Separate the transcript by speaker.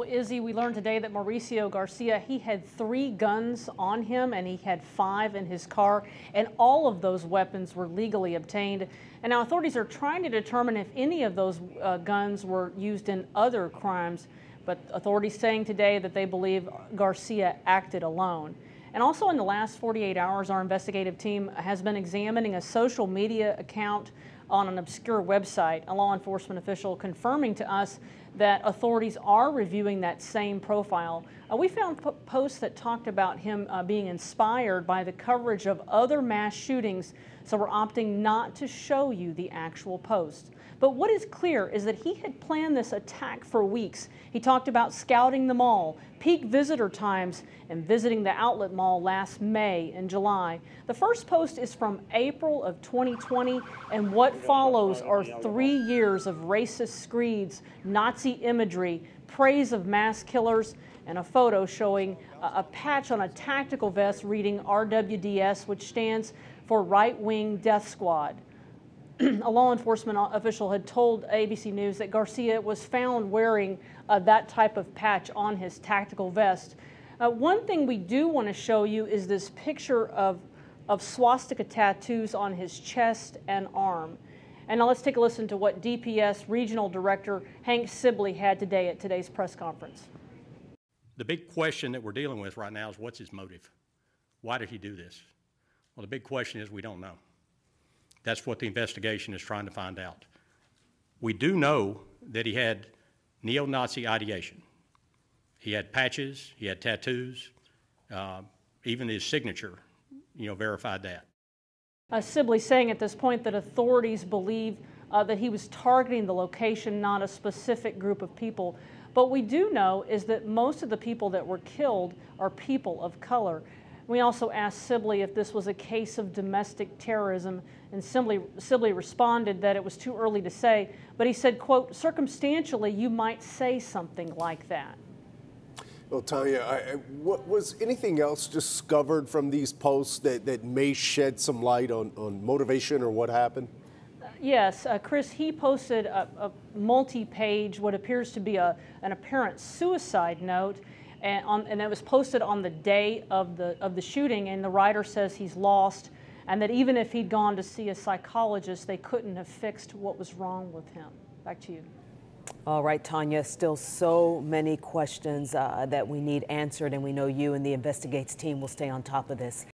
Speaker 1: Well, Izzy, we learned today that Mauricio Garcia, he had 3 guns on him and he had 5 in his car, and all of those weapons were legally obtained. And now authorities are trying to determine if any of those guns were used in other crimes, but authorities saying today that they believe Garcia acted alone. And also in the last 48 hours, our investigative team has been examining a social media account on an obscure website. A law enforcement official confirming to us that authorities are reviewing that same profile. We found posts that talked about him being inspired by the coverage of other mass shootings, so we're opting not to show you the actual post. But what is clear is that he had planned this attack for weeks. He talked about scouting the mall, peak visitor times, and visiting the outlet mall last May and July. The first post is from April of 2020, and what follows are 3 years of racist screeds, Nazi imagery, praise of mass killers, and a photo showing a patch on a tactical vest reading RWDS, which stands for Right Wing Death Squad. A law enforcement official had told ABC News that Garcia was found wearing that type of patch on his tactical vest. One thing we do want to show you is this picture of swastika tattoos on his chest and arm. And now let's take a listen to what DPS Regional Director Hank Sibley had today at today's press conference.
Speaker 2: The big question that we're dealing with right now is what's his motive? Why did he do this? Well, the big question is we don't know. That's what the investigation is trying to find out. We do know that he had neo-Nazi ideation. He had patches, he had tattoos, even his signature, verified that.
Speaker 1: Sibley saying at this point that authorities believe that he was targeting the location, not a specific group of people. But we do know is that most of the people that were killed are people of color. We also asked Sibley if this was a case of domestic terrorism, and Sibley responded that it was too early to say, but he said, quote, circumstantially, you might say something like that.
Speaker 3: Well, Tanya, what was anything else discovered from these posts that may shed some light on motivation or what happened?
Speaker 1: Yes, Chris, he posted a multi-page, what appears to be an apparent suicide note, and it was posted on the day of the shooting, and the writer says he's lost, and that even if he'd gone to see a psychologist, they couldn't have fixed what was wrong with him. Back to you.
Speaker 4: All right, Tanya, still so many questions that we need answered, and we know you and the Investigates team will stay on top of this.